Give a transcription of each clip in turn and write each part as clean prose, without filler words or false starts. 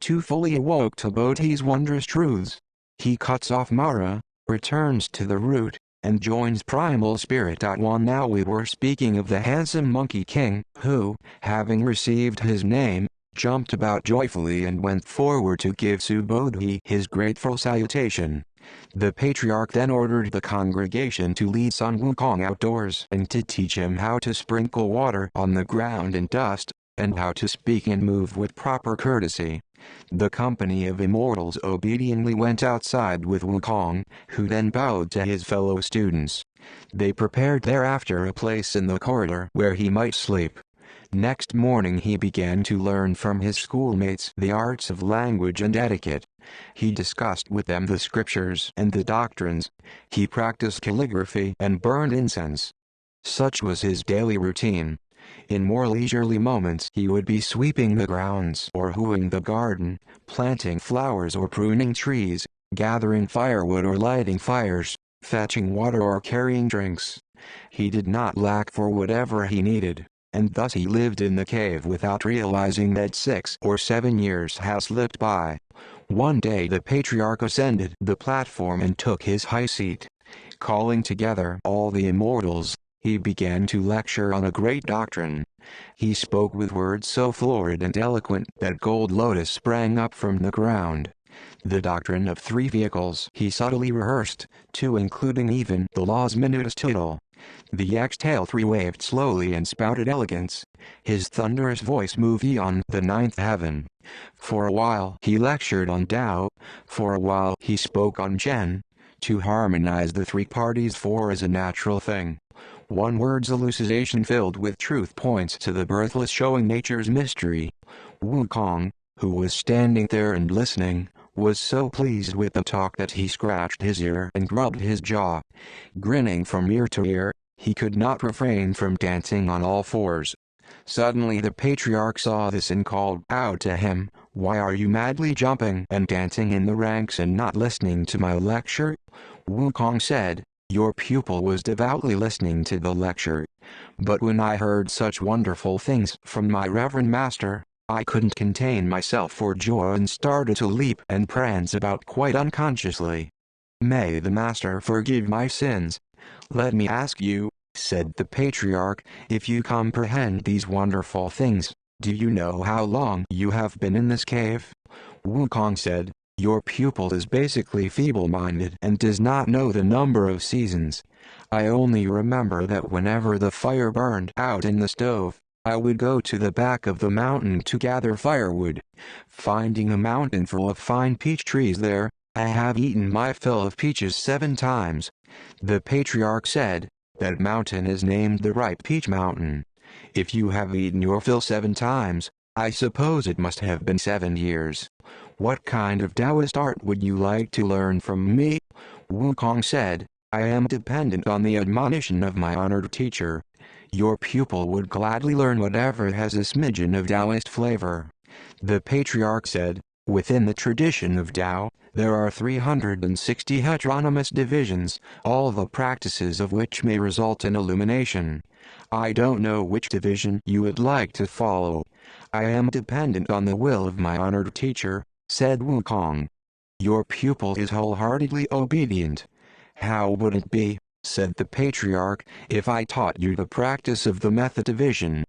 too fully awoke to Bodhi's wondrous truths. He cuts off Mara, returns to the root, and joins primal spirit at one. Now we were speaking of the handsome Monkey King, who, having received his name, jumped about joyfully and went forward to give Subodhi his grateful salutation. The patriarch then ordered the congregation to lead Sun Wukong outdoors and to teach him how to sprinkle water on the ground and dust, and how to speak and move with proper courtesy. The company of immortals obediently went outside with Wukong, who then bowed to his fellow students. They prepared thereafter a place in the corridor where he might sleep. Next morning he began to learn from his schoolmates the arts of language and etiquette. He discussed with them the scriptures and the doctrines. He practiced calligraphy and burned incense. Such was his daily routine. In more leisurely moments he would be sweeping the grounds or hoeing the garden, planting flowers or pruning trees, gathering firewood or lighting fires, fetching water or carrying drinks. He did not lack for whatever he needed, and thus he lived in the cave without realizing that 6 or 7 years had slipped by. One day the patriarch ascended the platform and took his high seat. Calling together all the immortals, he began to lecture on a great doctrine. He spoke with words so florid and eloquent that gold lotus sprang up from the ground. The doctrine of 3 vehicles he subtly rehearsed, 2 including even the law's minutest tittle. The exhale 3 waved slowly and spouted elegance. His thunderous voice moved on the 9th heaven. For a while he lectured on Tao, for a while he spoke on Zhen. To harmonize the 3 parties 4 is a natural thing. One word's elucidation filled with truth points to the birthless, showing nature's mystery. Wukong, who was standing there and listening, was so pleased with the talk that he scratched his ear and rubbed his jaw. Grinning from ear to ear, he could not refrain from dancing on all 4s. Suddenly the patriarch saw this and called out to him, "Why are you madly jumping and dancing in the ranks and not listening to my lecture?" Wukong said, "Your pupil was devoutly listening to the lecture. But when I heard such wonderful things from my reverend master, I couldn't contain myself for joy and started to leap and prance about quite unconsciously. May the master forgive my sins. Let me ask you," said the patriarch, "if you comprehend these wonderful things, do you know how long you have been in this cave?" Wukong said, "Your pupil is basically feeble-minded and does not know the number of seasons. I only remember that whenever the fire burned out in the stove, I would go to the back of the mountain to gather firewood. Finding a mountain full of fine peach trees there, I have eaten my fill of peaches 7 times. The patriarch said, "That mountain is named the Ripe Peach Mountain. If you have eaten your fill 7 times, I suppose it must have been 7 years. What kind of Taoist art would you like to learn from me?" Wukong said, "I am dependent on the admonition of my honored teacher. Your pupil would gladly learn whatever has a smidgen of Taoist flavor." The patriarch said, "Within the tradition of Tao, there are 360 heteronymous divisions, all the practices of which may result in illumination. I don't know which division you would like to follow. I am dependent on the will of my honored teacher," said Wukong. "Your pupil is wholeheartedly obedient. How would it be," said the patriarch, "if I taught you the practice of the method division?"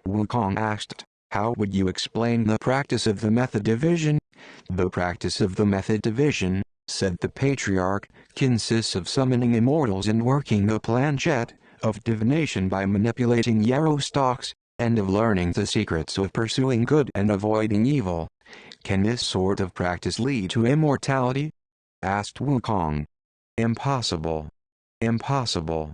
Wukong asked, "How would you explain the practice of the method division?" "The practice of the method division," said the patriarch, "consists of summoning immortals and working the planchette, of divination by manipulating yarrow stalks, and of learning the secrets of pursuing good and avoiding evil." "Can this sort of practice lead to immortality?" asked Wukong. "Impossible. Impossible,"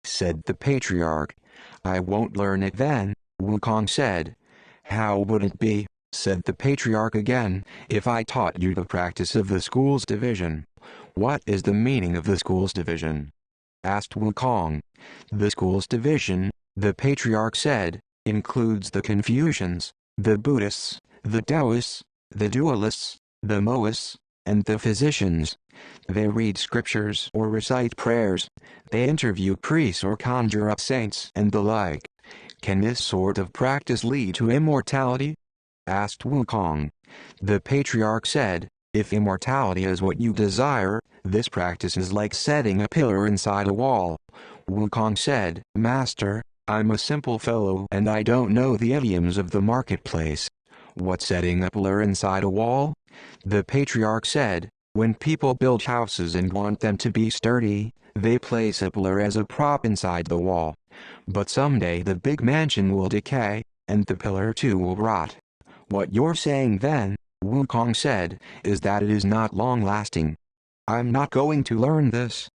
said the patriarch. "I won't learn it then," Wukong said. "How would it be," said the patriarch again, "if I taught you the practice of the school's division?" "What is the meaning of the school's division?" asked Wukong. "The school's division," the patriarch said, "includes the Confucians, the Buddhists, the Taoists, the dualists, the Mohists, and the physicians. They read scriptures or recite prayers. They interview priests or conjure up saints and the like. Can this sort of practice lead to immortality?" asked Wukong. The patriarch said, "If immortality is what you desire, this practice is like setting a pillar inside a wall." Wukong said, "Master, I'm a simple fellow and I don't know the idioms of the marketplace." "What's setting a pillar inside a wall?" The patriarch said, "When people build houses and want them to be sturdy, they place a pillar as a prop inside the wall. But someday the big mansion will decay, and the pillar too will rot." "What you're saying then," Wukong said, "is that it is not long-lasting." "I'm not going to learn this."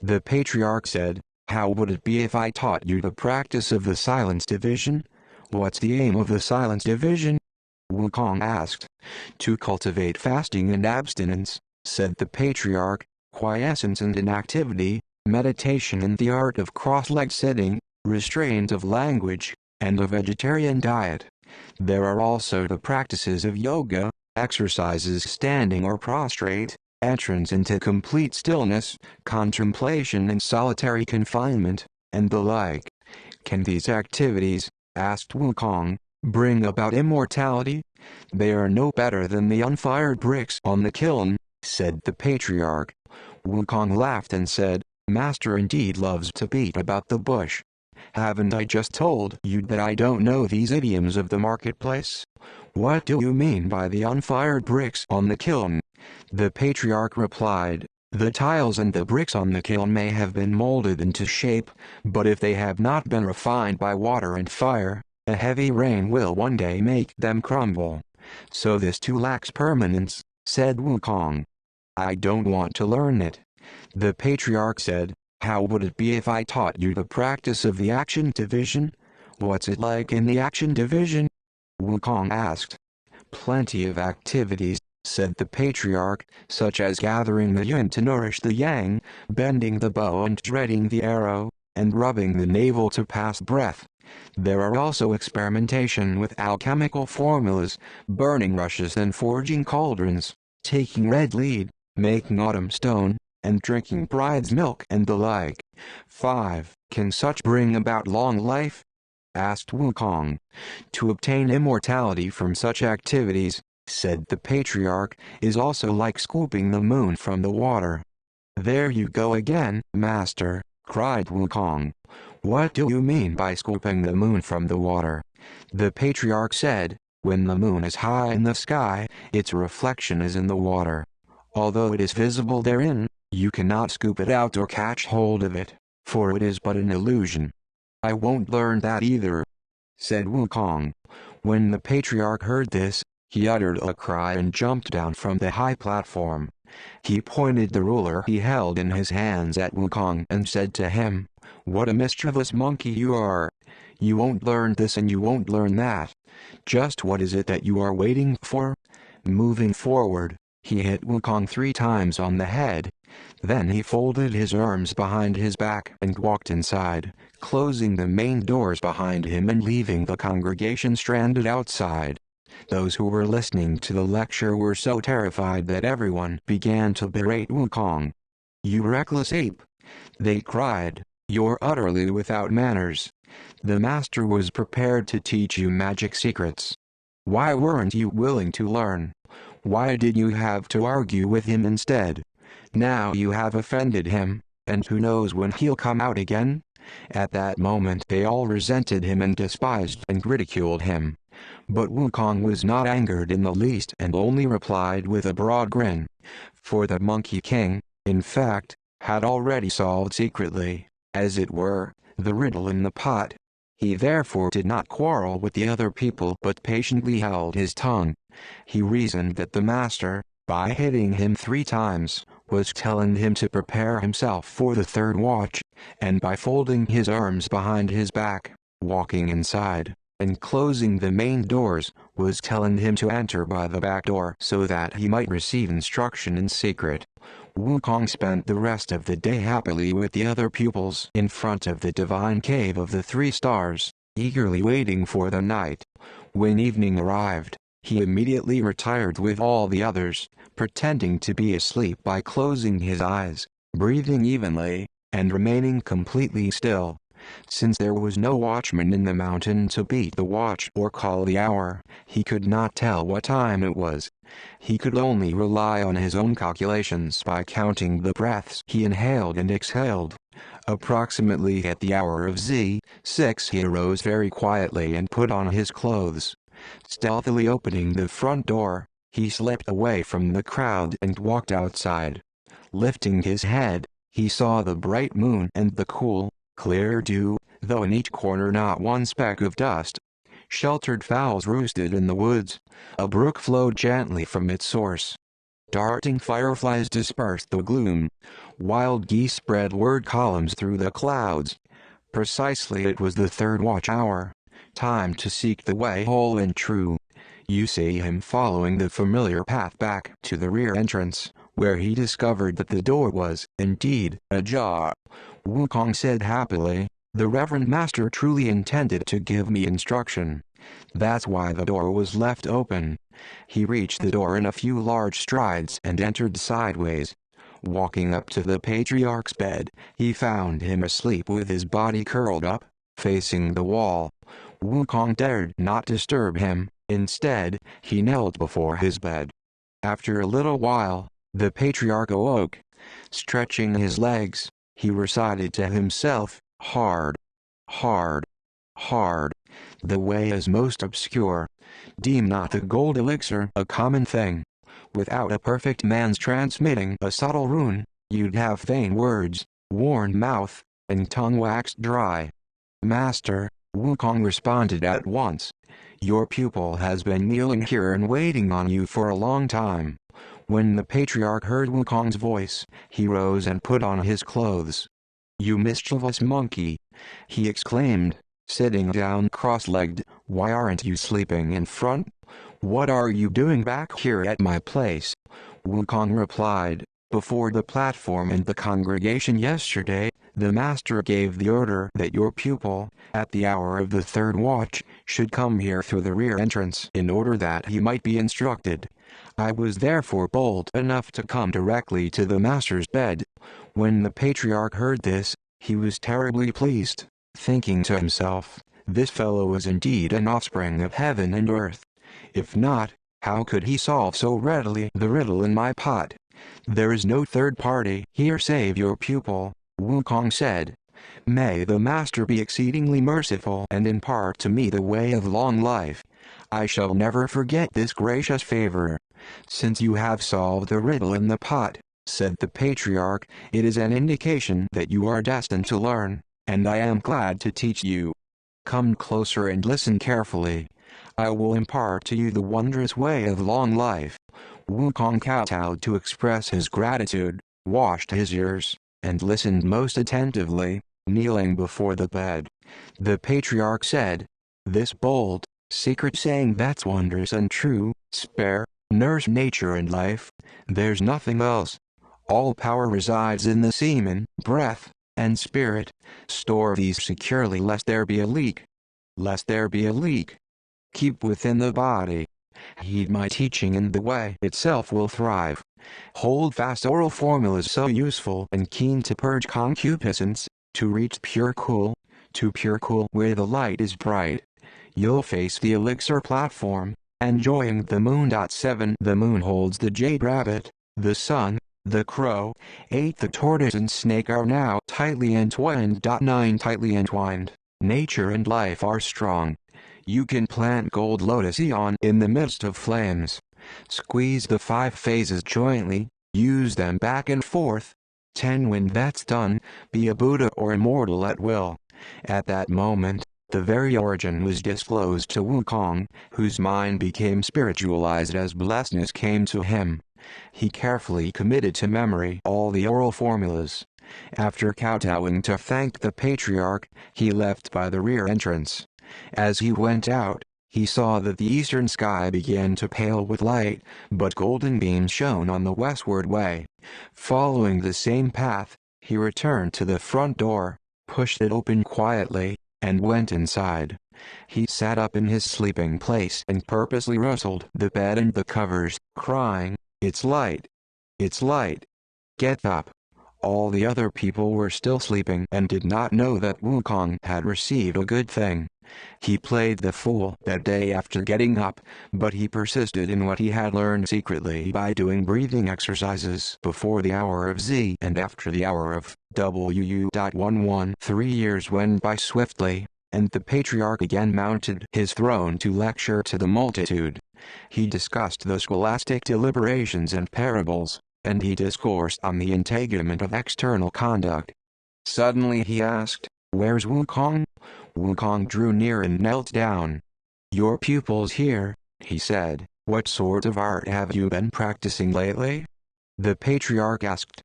The patriarch said, "How would it be if I taught you the practice of the silence division?" "What's the aim of the silence division?" Wukong asked. "To cultivate fasting and abstinence," said the patriarch, "quiescence and inactivity, meditation and the art of cross-legged sitting, restraint of language, and a vegetarian diet. There are also the practices of yoga, exercises standing or prostrate, entrance into complete stillness, contemplation and solitary confinement, and the like." "Can these activities," asked Wukong, "bring about immortality?" "They are no better than the unfired bricks on the kiln," said the patriarch. Wukong laughed and said, "Master indeed loves to beat about the bush. Haven't I just told you that I don't know these idioms of the marketplace? What do you mean by the unfired bricks on the kiln?" The patriarch replied, "The tiles and the bricks on the kiln may have been molded into shape, but if they have not been refined by water and fire, a heavy rain will one day make them crumble. So this too lacks permanence," said Wukong. "I don't want to learn it." The patriarch said, "How would it be if I taught you the practice of the action division?" "What's it like in the action division?" Wukong asked. "Plenty of activities," said the patriarch, "such as gathering the yin to nourish the yang, bending the bow and dreading the arrow, and rubbing the navel to pass breath. There are also experimentation with alchemical formulas, burning rushes and forging cauldrons, taking red lead, making autumn stone, and drinking bride's milk and the like." 5. "Can such bring about long life?" asked Wukong. "To obtain immortality from such activities," said the patriarch, "is also like scooping the moon from the water." "There you go again, master," cried Wukong. "What do you mean by scooping the moon from the water?" The patriarch said, "When the moon is high in the sky, its reflection is in the water. Although it is visible therein, you cannot scoop it out or catch hold of it, for it is but an illusion." "I won't learn that either," said Wukong. When the patriarch heard this, he uttered a cry and jumped down from the high platform. He pointed the ruler he held in his hands at Wukong and said to him, "What a mischievous monkey you are! You won't learn this and you won't learn that. Just what is it that you are waiting for?" Moving forward, he hit Wukong 3 times on the head. Then he folded his arms behind his back and walked inside, closing the main doors behind him and leaving the congregation stranded outside. Those who were listening to the lecture were so terrified that everyone began to berate Wukong. "You reckless ape!" they cried. "You're utterly without manners. The master was prepared to teach you magic secrets. Why weren't you willing to learn? Why did you have to argue with him instead? Now you have offended him, and who knows when he'll come out again?" At that moment they all resented him and despised and ridiculed him. But Wukong was not angered in the least and only replied with a broad grin. For the Monkey King, in fact, had already solved secretly, as it were, the riddle in the pot. He therefore did not quarrel with the other people but patiently held his tongue. He reasoned that the master, by hitting him 3 times, was telling him to prepare himself for the 3rd watch, and by folding his arms behind his back, walking inside, and closing the main doors, was telling him to enter by the back door so that he might receive instruction in secret. Wukong spent the rest of the day happily with the other pupils in front of the divine cave of the 3 stars, eagerly waiting for the night. When evening arrived, he immediately retired with all the others, pretending to be asleep by closing his eyes, breathing evenly, and remaining completely still. Since there was no watchman in the mountain to beat the watch or call the hour, he could not tell what time it was. He could only rely on his own calculations by counting the breaths he inhaled and exhaled. Approximately at the hour of Z6 he arose very quietly and put on his clothes. Stealthily opening the front door, he slipped away from the crowd and walked outside. Lifting his head, he saw the bright moon and the cool, clear dew, though in each corner not one speck of dust. Sheltered fowls roosted in the woods. A brook flowed gently from its source. Darting fireflies dispersed the gloom. Wild geese spread word columns through the clouds. Precisely it was the third watch hour. Time to seek the way whole and true. You see him following the familiar path back to the rear entrance, where he discovered that the door was, indeed, ajar. Wukong said happily, "The Reverend Master truly intended to give me instruction. That's why the door was left open." He reached the door in a few large strides and entered sideways. Walking up to the patriarch's bed, he found him asleep with his body curled up, facing the wall. Wukong dared not disturb him. Instead, he knelt before his bed. After a little while, the patriarch awoke. Stretching his legs, he recited to himself, "Hard, hard, hard. The way is most obscure. Deem not the gold elixir a common thing. Without a perfect man's transmitting a subtle rune, you'd have vain words, worn mouth, and tongue waxed dry." "Master," Wukong responded at once, "your pupil has been kneeling here and waiting on you for a long time." When the patriarch heard Wukong's voice, he rose and put on his clothes. "You mischievous monkey!" he exclaimed, sitting down cross-legged. "Why aren't you sleeping in front? What are you doing back here at my place?" Wukong replied, "Before the platform and the congregation yesterday, the master gave the order that your pupil, at the hour of the third watch, should come here through the rear entrance in order that he might be instructed. I was therefore bold enough to come directly to the master's bed." When the patriarch heard this, he was terribly pleased, thinking to himself, "This fellow is indeed an offspring of heaven and earth. If not, how could he solve so readily the riddle in my pot?" "There is no third party here save your pupil," Wukong said. "May the master be exceedingly merciful and impart to me the way of long life. I shall never forget this gracious favor." "Since you have solved the riddle in the pot," said the patriarch, "it is an indication that you are destined to learn, and I am glad to teach you. Come closer and listen carefully. I will impart to you the wondrous way of long life." Wukong kowtowed to express his gratitude, washed his ears, and listened most attentively, kneeling before the bed. The patriarch said, "This bold, secret saying that's wondrous and true, spare, nurse nature and life. There's nothing else. All power resides in the semen, breath, and spirit. Store these securely lest there be a leak. Lest there be a leak. Keep within the body. Heed my teaching and the way itself will thrive. Hold fast oral formulas so useful and keen to purge concupiscence, to reach pure cool, where the light is bright. You'll face the elixir platform, enjoying the moon. 7 The moon holds the jade rabbit, the sun, the crow, 8 The tortoise and snake are now tightly entwined. 9 Tightly entwined, nature and life are strong. You can plant gold lotus eon in the midst of flames. Squeeze the 5 phases jointly, use them back and forth. 10 When that's done, be a Buddha or immortal at will. At that moment, the very origin was disclosed to Wukong, whose mind became spiritualized as blessedness came to him. He carefully committed to memory all the oral formulas. After kowtowing to thank the patriarch, he left by the rear entrance. As he went out, he saw that the eastern sky began to pale with light, but golden beams shone on the westward way. Following the same path, he returned to the front door, pushed it open quietly, and went inside. He sat up in his sleeping place and purposely rustled the bed and the covers, crying, "It's light! It's light! Get up! All the other people were still sleeping and did not know that Wukong had received a good thing. He played the fool that day after getting up, but he persisted in what he had learned secretly by doing breathing exercises before the hour of Z and after the hour of W. 3 years went by swiftly, and the patriarch again mounted his throne to lecture to the multitude. He discussed the scholastic deliberations and parables, and he discoursed on the integument of external conduct. Suddenly he asked, "Where's Wukong?" Wukong drew near and knelt down. "Your pupil's here," he said. "What sort of art have you been practicing lately?" The patriarch asked.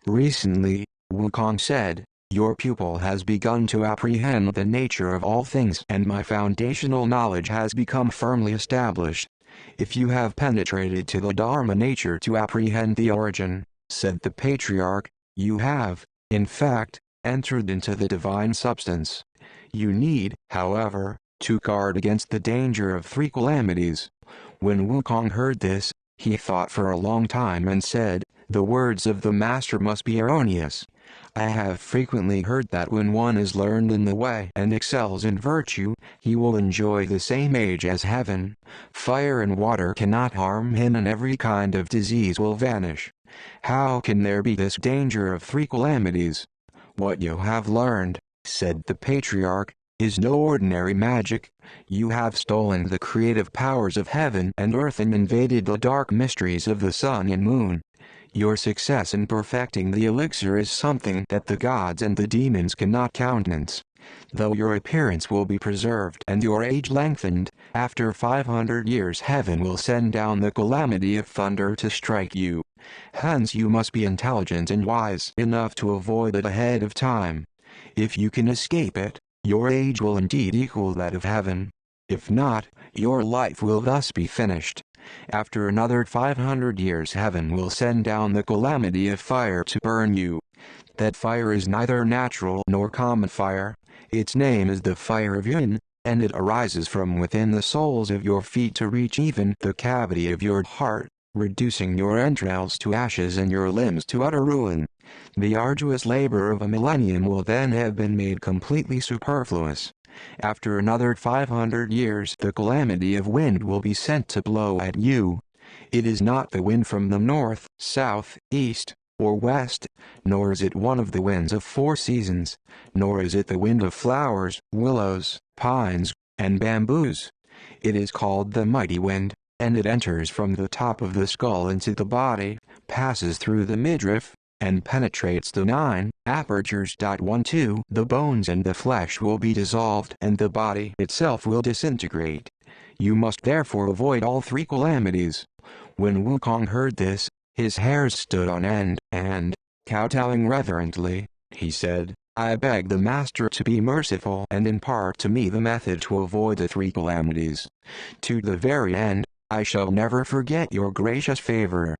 "Recently," Wukong said, "your pupil has begun to apprehend the nature of all things and my foundational knowledge has become firmly established. If you have penetrated to the Dharma nature to apprehend the origin," said the patriarch, "you have, in fact, entered into the divine substance. You need, however, to guard against the danger of 3 calamities." When Wukong heard this, he thought for a long time and said, "The words of the master must be erroneous. I have frequently heard that when one is learned in the way and excels in virtue, he will enjoy the same age as heaven. Fire and water cannot harm him and every kind of disease will vanish. How can there be this danger of 3 calamities? What you have learned," said the patriarch, "is no ordinary magic. You have stolen the creative powers of heaven and earth and invaded the dark mysteries of the sun and moon. Your success in perfecting the elixir is something that the gods and the demons cannot countenance. Though your appearance will be preserved and your age lengthened, after 500 years heaven will send down the calamity of thunder to strike you. Hence you must be intelligent and wise enough to avoid it ahead of time. If you can escape it, your age will indeed equal that of heaven. If not, your life will thus be finished. After another 500 years heaven will send down the calamity of fire to burn you. That fire is neither natural nor common fire. Its name is the fire of Yin, and it arises from within the soles of your feet to reach even the cavity of your heart, reducing your entrails to ashes and your limbs to utter ruin. The arduous labor of a millennium will then have been made completely superfluous. After another 500 years the calamity of wind will be sent to blow at you. It is not the wind from the north, south, east, or west, nor is it one of the winds of 4 seasons, nor is it the wind of flowers, willows, pines, and bamboos. It is called the mighty wind, and it enters from the top of the skull into the body, passes through the midriff, and penetrates the 9 apertures. 1-2 The bones and the flesh will be dissolved and the body itself will disintegrate. You must therefore avoid all 3 calamities. When Wukong heard this, his hairs stood on end, and, kowtowing reverently, he said, "I beg the master to be merciful and impart to me the method to avoid the 3 calamities. To the very end, I shall never forget your gracious favor."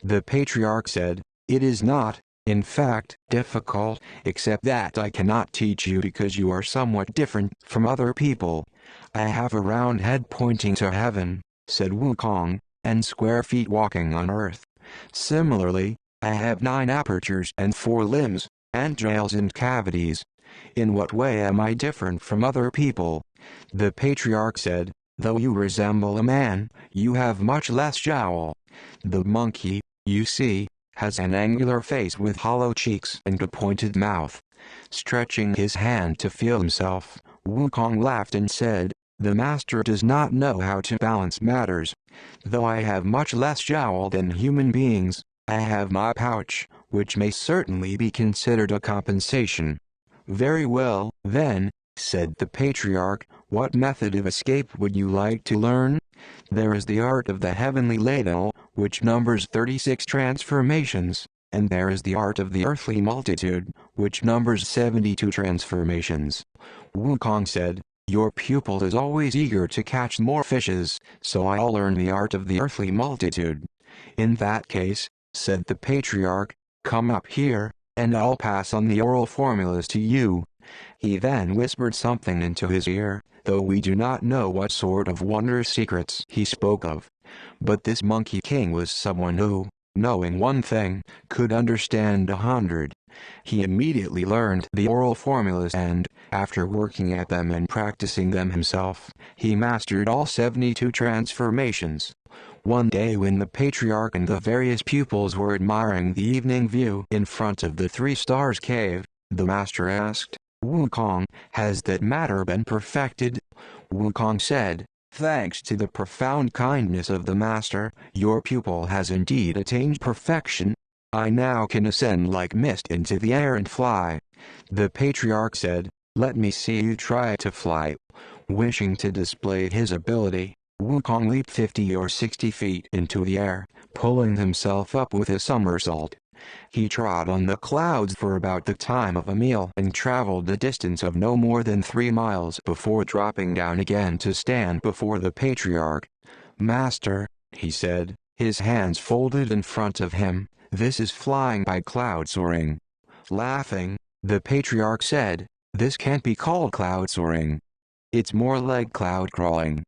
The patriarch said, "It is not, in fact, difficult, except that I cannot teach you because you are somewhat different from other people. I have a round head pointing to heaven," said Wukong, "and square feet walking on earth. Similarly, I have 9 apertures and 4 limbs, entrails and cavities. In what way am I different from other people?" The patriarch said, "Though you resemble a man, you have much less jowl. The monkey, you see, has an angular face with hollow cheeks and a pointed mouth." Stretching his hand to feel himself, Wukong laughed and said, "The master does not know how to balance matters. Though I have much less jowl than human beings, I have my pouch, which may certainly be considered a compensation." "Very well, then," said the patriarch, "what method of escape would you like to learn? There is the art of the heavenly ladle, which numbers 36 transformations, and there is the art of the earthly multitude, which numbers 72 transformations." Wukong said, "Your pupil is always eager to catch more fishes, so I'll learn the art of the earthly multitude." "In that case," said the patriarch, "come up here, and I'll pass on the oral formulas to you." He then whispered something into his ear, though we do not know what sort of wondrous secrets he spoke of. But this Monkey King was someone who, knowing one thing, could understand 100. He immediately learned the oral formulas and, after working at them and practicing them himself, he mastered all 72 transformations. One day when the patriarch and the various pupils were admiring the evening view in front of the Three Stars Cave, the master asked, "Wukong, has that matter been perfected?" Wukong said, "Thanks to the profound kindness of the master, your pupil has indeed attained perfection. I now can ascend like mist into the air and fly." The patriarch said, "Let me see you try to fly." Wishing to display his ability, Wukong leaped 50 or 60 feet into the air, pulling himself up with a somersault. He trod on the clouds for about the time of a meal and traveled a distance of no more than 3 miles before dropping down again to stand before the patriarch. "Master," he said, his hands folded in front of him, "this is flying by cloud soaring." Laughing, the patriarch said, "This can't be called cloud soaring. It's more like cloud crawling.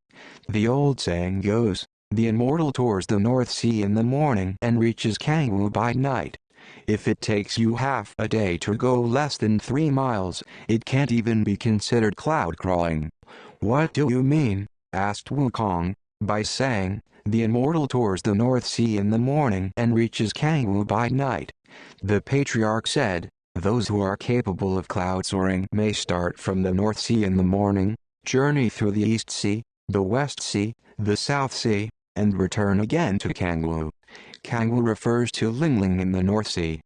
The old saying goes, the immortal tours the North Sea in the morning and reaches Kangwoo by night. If it takes you half a day to go less than 3 miles, it can't even be considered cloud crawling." "What do you mean," asked Wukong, "by saying, the immortal tours the North Sea in the morning and reaches Kangwoo by night?" The patriarch said, "Those who are capable of cloud soaring may start from the North Sea in the morning, journey through the East Sea, the West Sea, the South Sea, and return again to Kangwoo. Kangwoo refers to Lingling in the North Sea.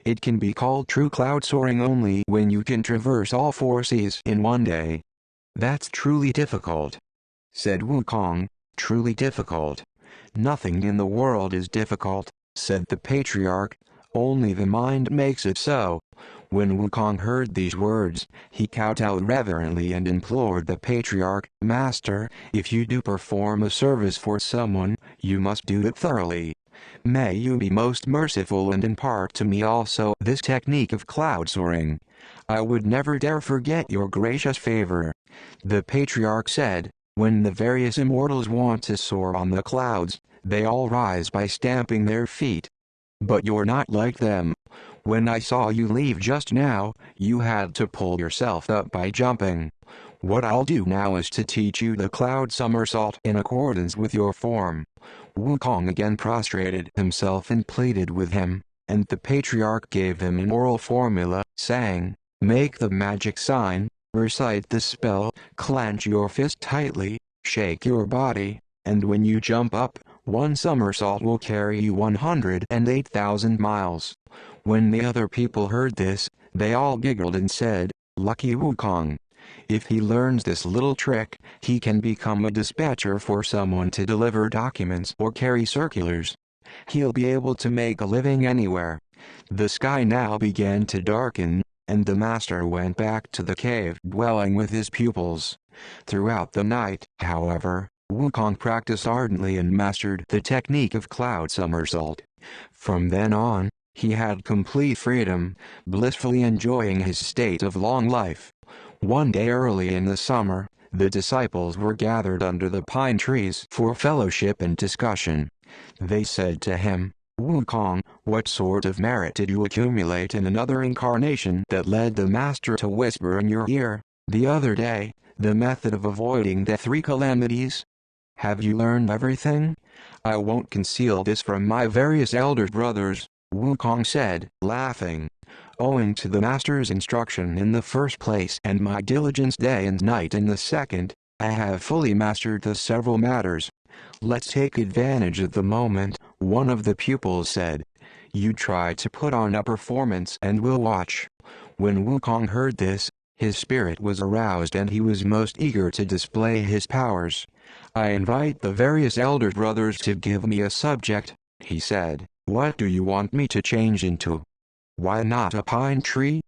It can be called true cloud soaring only when you can traverse all 4 seas in one day." "That's truly difficult," said Wukong. "Truly difficult." "Nothing in the world is difficult," said the patriarch, "only the mind makes it so." When Wukong heard these words, he kowtowed reverently and implored the patriarch, "Master, if you do perform a service for someone, you must do it thoroughly. May you be most merciful and impart to me also this technique of cloud soaring. I would never dare forget your gracious favor." The patriarch said, "When the various immortals want to soar on the clouds, they all rise by stamping their feet. But you're not like them. When I saw you leave just now, you had to pull yourself up by jumping. What I'll do now is to teach you the cloud somersault in accordance with your form." Wukong again prostrated himself and pleaded with him, and the patriarch gave him an oral formula, saying, "Make the magic sign, recite the spell, clench your fist tightly, shake your body, and when you jump up, one somersault will carry you 108,000 miles. When the other people heard this, they all giggled and said, "Lucky Wukong. If he learns this little trick, he can become a dispatcher for someone to deliver documents or carry circulars. He'll be able to make a living anywhere." The sky now began to darken, and the master went back to the cave dwelling with his pupils. Throughout the night, however, Wukong practiced ardently and mastered the technique of cloud somersault. From then on, he had complete freedom, blissfully enjoying his state of long life. One day early in the summer, the disciples were gathered under the pine trees for fellowship and discussion. They said to him, "Wukong, what sort of merit did you accumulate in another incarnation that led the master to whisper in your ear, the other day, the method of avoiding the 3 calamities? Have you learned everything?" "I won't conceal this from my various elder brothers," Wukong said, laughing. "Owing to the master's instruction in the first place and my diligence day and night in the second, I have fully mastered the several matters." "Let's take advantage of the moment," one of the pupils said. "You try to put on a performance and we'll watch." When Wukong heard this, his spirit was aroused and he was most eager to display his powers. "I invite the various elder brothers to give me a subject," he said. "What do you want me to change into?" "Why not a pine tree?"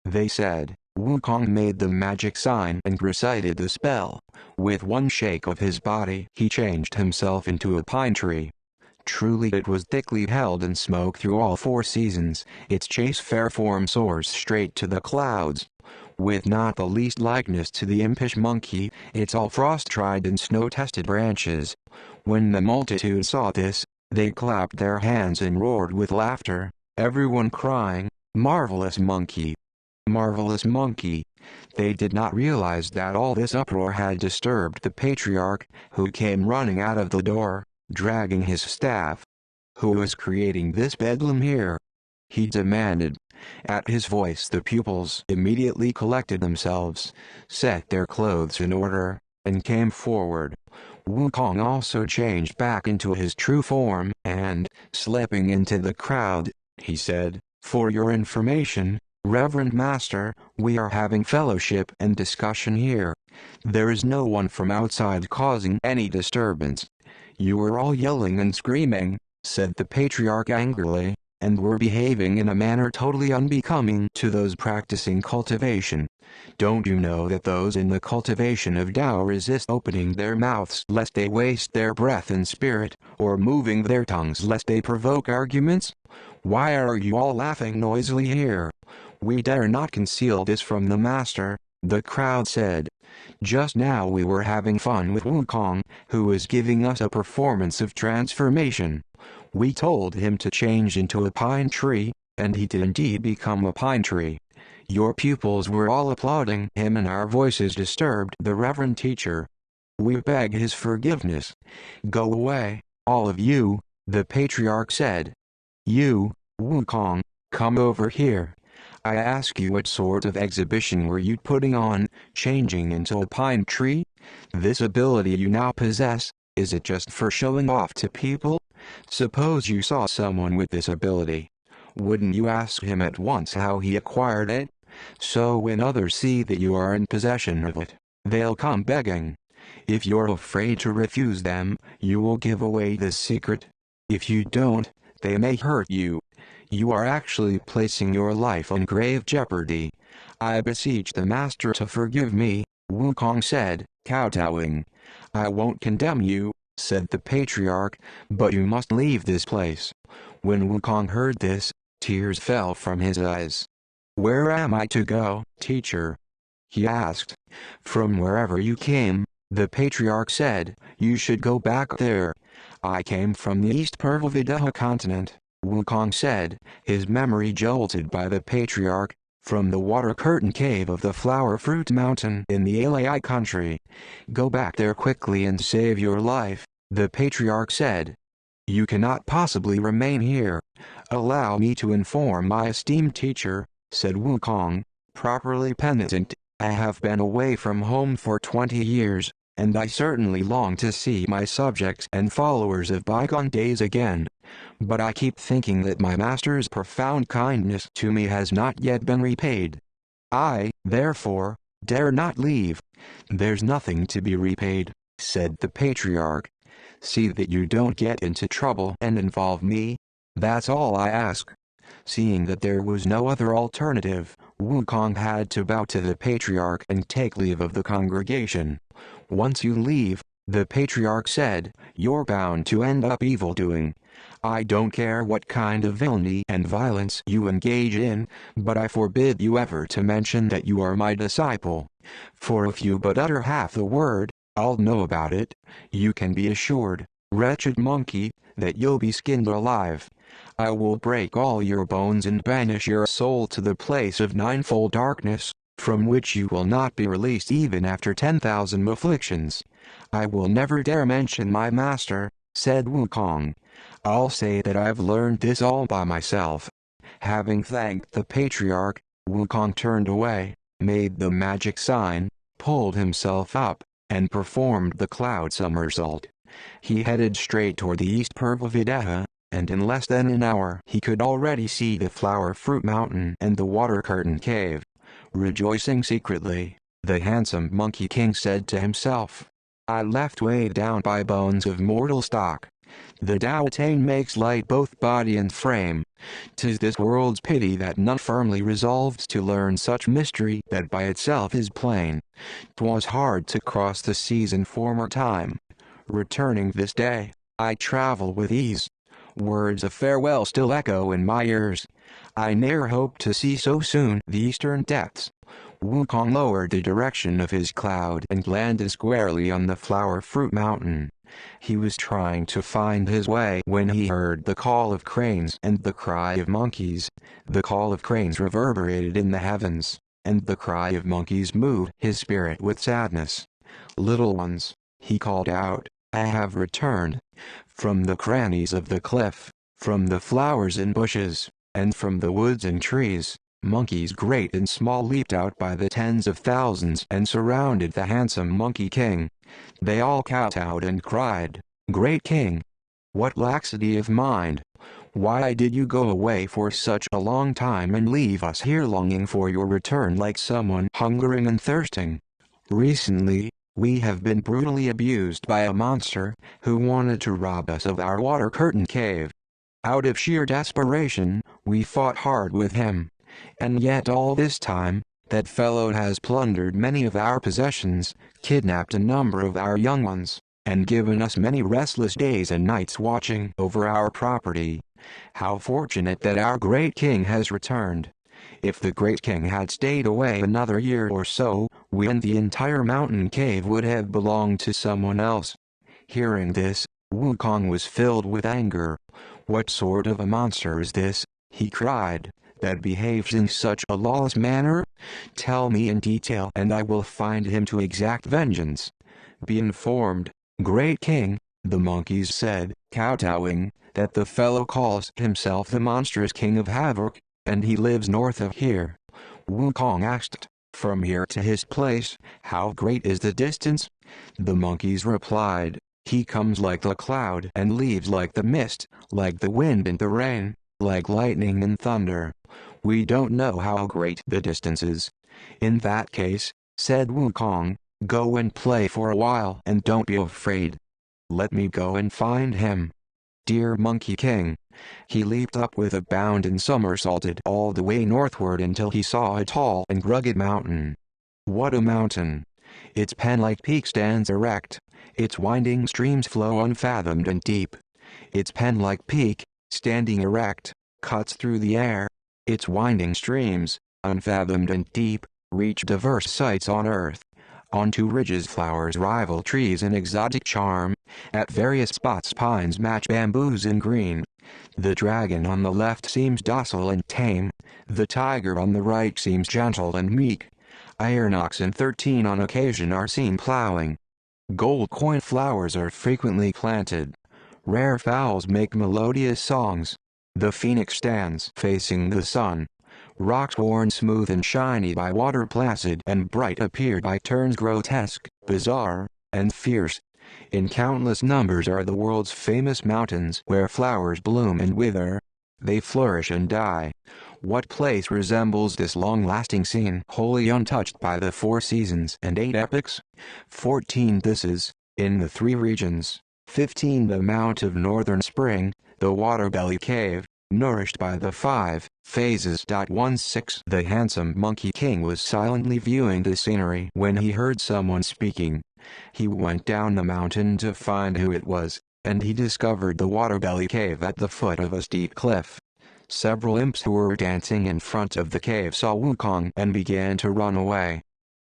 they said. Wukong made the magic sign and recited the spell. With one shake of his body, he changed himself into a pine tree. Truly it was thickly held in smoke through all 4 seasons, its chase fair form soars straight to the clouds. With not the least likeness to the impish monkey, it's all frost-tried and snow-tested branches. When the multitude saw this, they clapped their hands and roared with laughter, everyone crying, Marvelous monkey! Marvelous monkey! They did not realize that all this uproar had disturbed the patriarch, who came running out of the door, dragging his staff. Who is creating this bedlam here? He demanded. At his voice the pupils immediately collected themselves, set their clothes in order, and came forward. Wukong also changed back into his true form, and, slipping into the crowd, he said, "For your information, Reverend Master, we are having fellowship and discussion here. There is no one from outside causing any disturbance." "You are all yelling and screaming," said the patriarch angrily, "and were behaving in a manner totally unbecoming to those practicing cultivation. Don't you know that those in the cultivation of Tao resist opening their mouths lest they waste their breath and spirit, or moving their tongues lest they provoke arguments? Why are you all laughing noisily here? We dare not conceal this from the master," the crowd said. "Just now we were having fun with Wukong, who was giving us a performance of transformation. We told him to change into a pine tree, and he did indeed become a pine tree. Your pupils were all applauding him and our voices disturbed the reverend teacher. We beg his forgiveness. Go away, all of you," the patriarch said. "You, Wukong, come over here. I ask you, what sort of exhibition were you putting on, changing into a pine tree? This ability you now possess, is it just for showing off to people? Suppose you saw someone with this ability. Wouldn't you ask him at once how he acquired it? So when others see that you are in possession of it, they'll come begging. If you're afraid to refuse them, you will give away this secret. If you don't, they may hurt you. You are actually placing your life in grave jeopardy. I beseech the master to forgive me," Wukong said, kowtowing. "I won't condemn you," said the patriarch, "but you must leave this place." When Wukong heard this, tears fell from his eyes. "Where am I to go, teacher?" he asked. "From wherever you came," the patriarch said. "You should go back there." "I came from the East Purvavideha continent," Wukong said, his memory jolted by the patriarch, "from the water curtain cave of the flower fruit mountain in the Alai country. Go back there quickly and save your life," the patriarch said. "You cannot possibly remain here. Allow me to inform my esteemed teacher," said Wukong, properly penitent. "I have been away from home for 20 years, and I certainly long to see my subjects and followers of bygone days again. But I keep thinking that my master's profound kindness to me has not yet been repaid. I, therefore, dare not leave." "There's nothing to be repaid," said the patriarch. "See that you don't get into trouble and involve me. That's all I ask." Seeing that there was no other alternative, Wukong had to bow to the patriarch and take leave of the congregation. "Once you leave," the patriarch said, "you're bound to end up evil-doing. I don't care what kind of villainy and violence you engage in, but I forbid you ever to mention that you are my disciple. For if you but utter half the word, I'll know about it. You can be assured, wretched monkey, that you'll be skinned alive. I will break all your bones and banish your soul to the place of ninefold darkness, from which you will not be released even after 10,000 afflictions." "I will never dare mention my master," said Wukong. "I'll say that I've learned this all by myself." Having thanked the patriarch, Wukong turned away, made the magic sign, pulled himself up, and performed the cloud somersault. He headed straight toward the East Purvavideha, and in less than an hour he could already see the flower fruit mountain and the water curtain cave. Rejoicing secretly, the handsome Monkey King said to himself, "I left weighed down by bones of mortal stock. The Tao Te makes light both body and frame. 'Tis this world's pity that none firmly resolves to learn such mystery that by itself is plain. 'Twas hard to cross the seas in former time. Returning this day, I travel with ease. Words of farewell still echo in my ears. I ne'er hope to see so soon the eastern depths." Wukong lowered the direction of his cloud and landed squarely on the flower fruit mountain. He was trying to find his way when he heard the call of cranes and the cry of monkeys. The call of cranes reverberated in the heavens, and the cry of monkeys moved his spirit with sadness. "Little ones," he called out, "I have returned. From the crannies of the cliff, from the flowers and bushes, and from the woods and trees, monkeys great and small leaped out by the tens of thousands and surrounded the handsome Monkey King. They all kowtowed and cried, 'Great King! What laxity of mind! Why did you go away for such a long time and leave us here longing for your return like someone hungering and thirsting? Recently, we have been brutally abused by a monster who wanted to rob us of our water curtain cave. Out of sheer desperation, we fought hard with him. And yet all this time, that fellow has plundered many of our possessions, kidnapped a number of our young ones, and given us many restless days and nights watching over our property. How fortunate that our great king has returned. If the great king had stayed away another year or so, we and the entire mountain cave would have belonged to someone else." Hearing this, Wukong was filled with anger. "What sort of a monster is this," he cried, "that behaves in such a lawless manner? Tell me in detail and I will find him to exact vengeance." "Be informed, great king," the monkeys said, kowtowing, "that the fellow calls himself the monstrous king of havoc, and he lives north of here." Wukong asked, "From here to his place, how great is the distance?" The monkeys replied, "He comes like the cloud and leaves like the mist, like the wind and the rain, like lightning and thunder. We don't know how great the distance is." "In that case," said Wukong, "go and play for a while and don't be afraid. Let me go and find him." Dear Monkey King. He leaped up with a bound and somersaulted all the way northward until he saw a tall and rugged mountain. What a mountain! Its pen-like peak stands erect. Its winding streams flow unfathomed and deep. Its pen-like peak, standing erect, cuts through the air. Its winding streams, unfathomed and deep, reach diverse sites on earth. On two ridges flowers rival trees in exotic charm. At various spots pines match bamboos in green. The dragon on the left seems docile and tame. The tiger on the right seems gentle and meek. Iron oxen 13 on occasion are seen plowing. Gold coin flowers are frequently planted. Rare fowls make melodious songs. The phoenix stands facing the sun. Rocks worn smooth and shiny by water placid and bright appear by turns grotesque, bizarre, and fierce. In countless numbers are the world's famous mountains where flowers bloom and wither. They flourish and die. What place resembles this long-lasting scene wholly untouched by the 4 seasons and 8 epochs? 14. This is, in the 3 regions. 15. The Mount of Northern Spring, the Waterbelly Cave, nourished by the 5 phases. 16. The handsome Monkey King was silently viewing the scenery when he heard someone speaking. He went down the mountain to find who it was, and he discovered the Waterbelly Cave at the foot of a steep cliff. Several imps who were dancing in front of the cave saw Wukong and began to run away.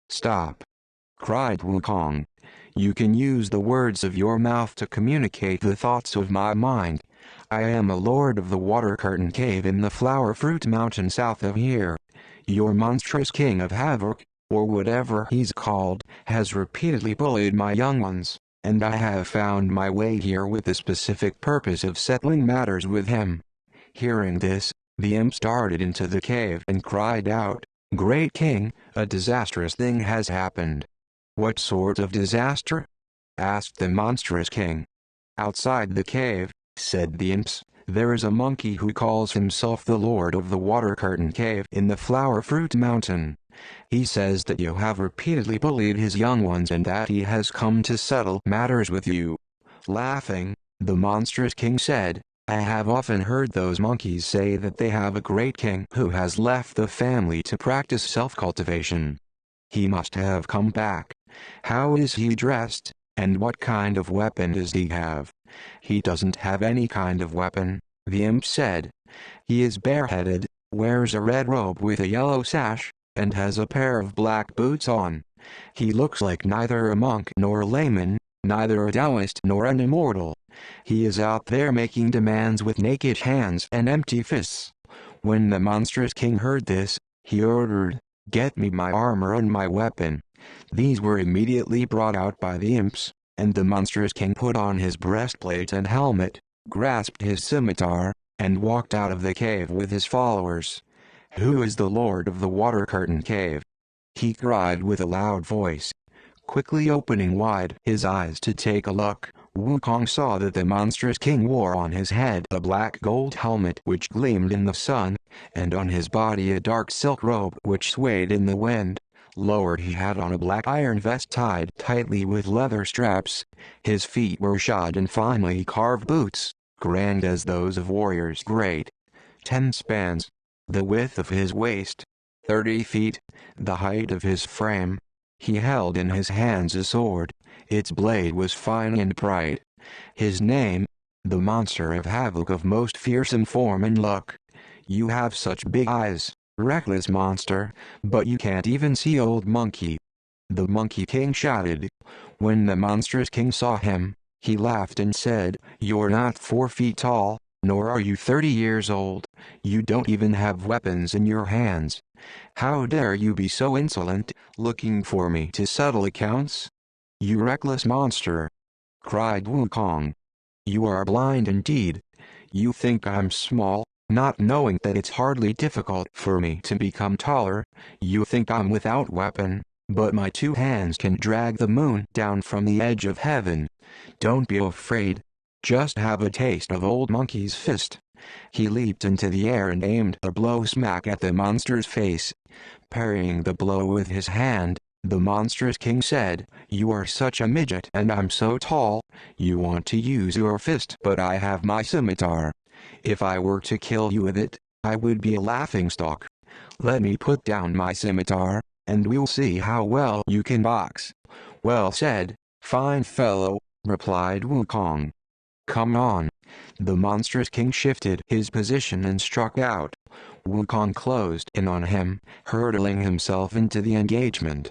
"Stop!" cried Wukong. "You can use the words of your mouth to communicate the thoughts of my mind. I am a lord of the Water Curtain Cave in the Flower Fruit Mountain south of here. Your monstrous king of havoc, or whatever he's called, has repeatedly bullied my young ones, and I have found my way here with the specific purpose of settling matters with him." Hearing this, the imp darted into the cave and cried out, "Great King, a disastrous thing has happened." "What sort of disaster?" asked the monstrous king. "Outside the cave," said the imps, "there is a monkey who calls himself the Lord of the Water Curtain Cave in the Flower Fruit Mountain. He says that you have repeatedly bullied his young ones and that he has come to settle matters with you." Laughing, the monstrous king said, "I have often heard those monkeys say that they have a great king who has left the family to practice self-cultivation. He must have come back. How is he dressed, and what kind of weapon does he have?" "He doesn't have any kind of weapon," the imp said. "He is bareheaded, wears a red robe with a yellow sash, and has a pair of black boots on. He looks like neither a monk nor a layman, neither a Taoist nor an immortal. He is out there making demands with naked hands and empty fists. When the monstrous king heard this, he ordered, "Get me my armor and my weapon." These were immediately brought out by the imps, and the monstrous king put on his breastplate and helmet, grasped his scimitar, and walked out of the cave with his followers. "Who is the lord of the water curtain cave?" he cried with a loud voice. Quickly opening wide his eyes to take a look, Wukong saw that the monstrous king wore on his head a black gold helmet which gleamed in the sun, and on his body a dark silk robe which swayed in the wind. Lower he had on a black iron vest tied tightly with leather straps. His feet were shod in finely carved boots, grand as those of warriors great. 10 spans. The width of his waist. 30 feet. The height of his frame. He held in his hands a sword. Its blade was fine and bright. His name, the monster of havoc of most fearsome form and look. "You have such big eyes, reckless monster, but you can't even see old monkey," the Monkey King shouted. When the monstrous king saw him, he laughed and said, "You're not 4 feet tall, nor are you 30 years old. You don't even have weapons in your hands. How dare you be so insolent, looking for me to settle accounts? You reckless monster!" cried Wukong. "You are blind indeed. You think I'm small, not knowing that it's hardly difficult for me to become taller. You think I'm without weapon, but my 2 hands can drag the moon down from the edge of heaven. Don't be afraid. Just have a taste of old monkey's fist." He leaped into the air and aimed a blow smack at the monster's face. Parrying the blow with his hand, the monstrous king said, "You are such a midget and I'm so tall. You want to use your fist, but I have my scimitar. If I were to kill you with it, I would be a laughingstock. Let me put down my scimitar, and we'll see how well you can box." "Well said, fine fellow," replied Wukong. "Come on." The monstrous king shifted his position and struck out. Wukong closed in on him, hurtling himself into the engagement.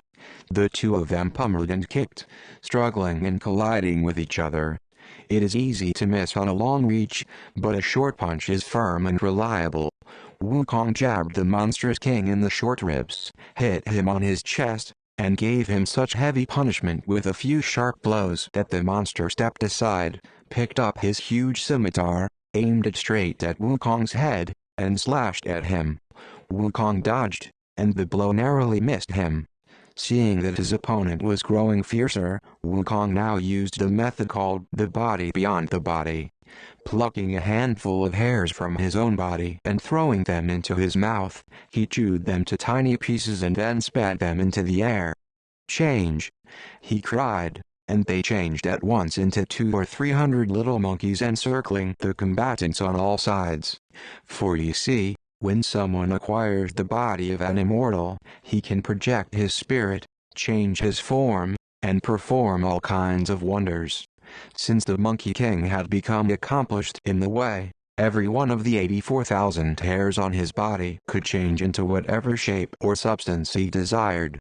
The two of them pummeled and kicked, struggling and colliding with each other. It is easy to miss on a long reach, but a short punch is firm and reliable. Wukong jabbed the monstrous king in the short ribs, hit him on his chest, and gave him such heavy punishment with a few sharp blows that the monster stepped aside, picked up his huge scimitar, aimed it straight at Wukong's head, and slashed at him. Wukong dodged, and the blow narrowly missed him. Seeing that his opponent was growing fiercer, Wukong now used a method called the body beyond the body. Plucking a handful of hairs from his own body and throwing them into his mouth, he chewed them to tiny pieces and then spat them into the air. "Change!" he cried, and they changed at once into 200 or 300 little monkeys encircling the combatants on all sides. For you see, when someone acquires the body of an immortal, he can project his spirit, change his form, and perform all kinds of wonders. Since the Monkey King had become accomplished in the way, every one of the 84,000 hairs on his body could change into whatever shape or substance he desired.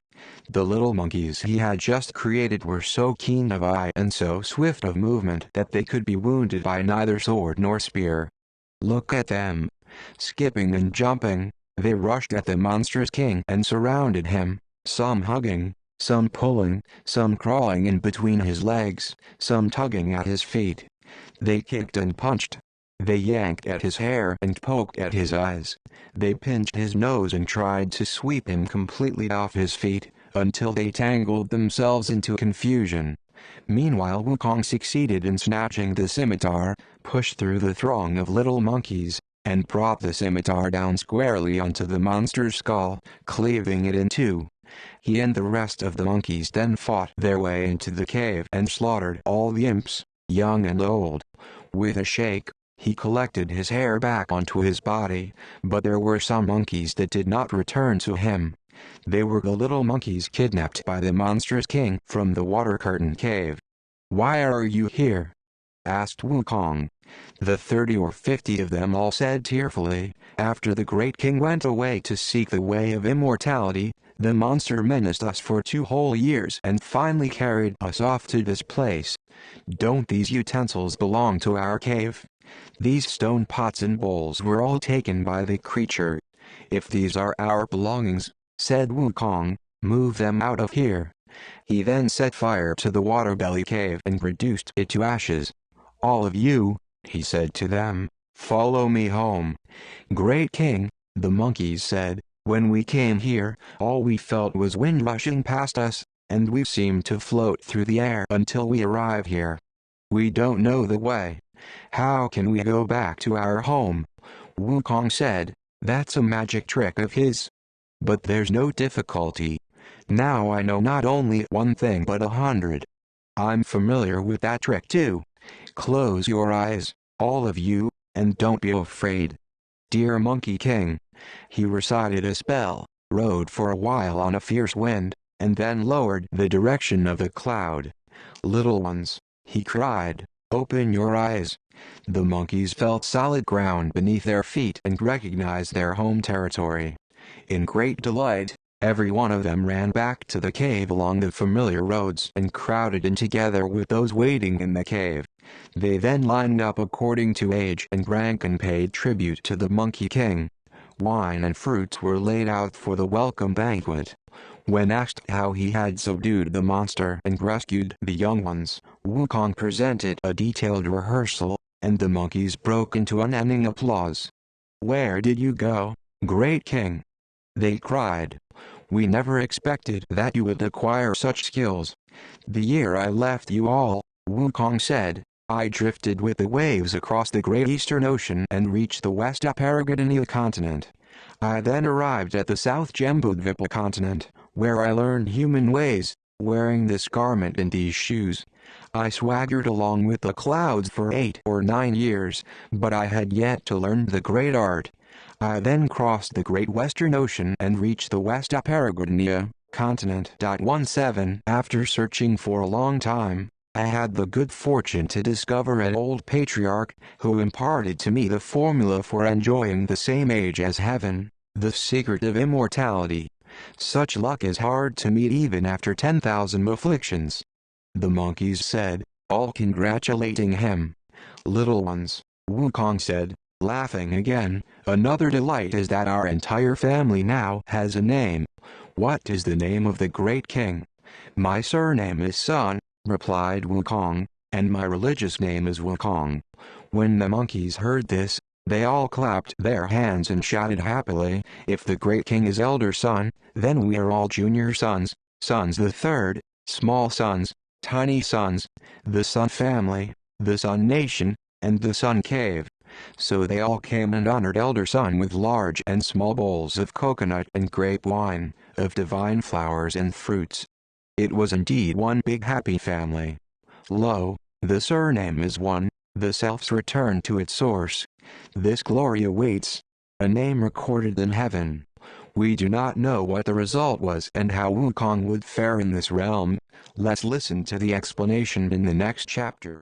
The little monkeys he had just created were so keen of eye and so swift of movement that they could be wounded by neither sword nor spear. Look at them! Skipping and jumping, they rushed at the monstrous king and surrounded him, some hugging, some pulling, some crawling in between his legs, some tugging at his feet. They kicked and punched. They yanked at his hair and poked at his eyes. They pinched his nose and tried to sweep him completely off his feet, until they tangled themselves into confusion. Meanwhile Wukong succeeded in snatching the scimitar, pushed through the throng of little monkeys, and brought the scimitar down squarely onto the monster's skull, cleaving it in two. He and the rest of the monkeys then fought their way into the cave and slaughtered all the imps, young and old. With a shake, he collected his hair back onto his body, but there were some monkeys that did not return to him. They were the little monkeys kidnapped by the monstrous king from the water curtain cave. "Why are you here?" asked Wukong. The 30 or 50 of them all said tearfully, "After the great king went away to seek the way of immortality, the monster menaced us for 2 whole years and finally carried us off to this place. Don't these utensils belong to our cave? These stone pots and bowls were all taken by the creature. If these are our belongings, said Wukong, move them out of here. He then set fire to the water-belly cave and reduced it to ashes. All of you, he said to them, follow me home. Great King, the monkeys said, when we came here, all we felt was wind rushing past us, and we seemed to float through the air until we arrived here. We don't know the way. How can we go back to our home? Wukong said, that's a magic trick of his. But there's no difficulty. Now I know not only one thing but 100. I'm familiar with that trick too. Close your eyes, all of you, and don't be afraid. Dear Monkey King. He recited a spell, rode for a while on a fierce wind, and then lowered the direction of the cloud. Little ones, he cried, open your eyes. The monkeys felt solid ground beneath their feet and recognized their home territory. In great delight, every one of them ran back to the cave along the familiar roads and crowded in together with those waiting in the cave. They then lined up according to age and rank and paid tribute to the Monkey King. Wine and fruits were laid out for the welcome banquet. When asked how he had subdued the monster and rescued the young ones, Wukong presented a detailed rehearsal, and the monkeys broke into unending applause. Where did you go, Great King? They cried. We never expected that you would acquire such skills. The year I left you all, Wukong said, I drifted with the waves across the Great Eastern Ocean and reached the West Aparagadenia continent. I then arrived at the South Jambudvipa continent, where I learned human ways, wearing this garment and these shoes. I swaggered along with the clouds for 8 or 9 years, but I had yet to learn the great art. I then crossed the Great Western Ocean and reached the West Aparagadenia continent. 17 After searching for a long time, I had the good fortune to discover an old patriarch, who imparted to me the formula for enjoying the same age as heaven, the secret of immortality. Such luck is hard to meet even after 10,000 afflictions. The monkeys said, all congratulating him. Little ones, Wukong said, laughing again, another delight is that our entire family now has a name. What is the name of the Great King? My surname is Sun, replied Wukong, and my religious name is Wukong. When the monkeys heard this, they all clapped their hands and shouted happily, if the Great King is elder son, then we are all junior sons, sons the third, small sons, tiny sons, the Sun family, the Sun nation, and the Sun cave. So they all came and honored elder son with large and small bowls of coconut and grape wine, of divine flowers and fruits. It was indeed one big happy family. Lo, the surname is one, the self's return to its source. This glory awaits, a name recorded in heaven. We do not know what the result was and how Wukong would fare in this realm. Let's listen to the explanation in the next chapter.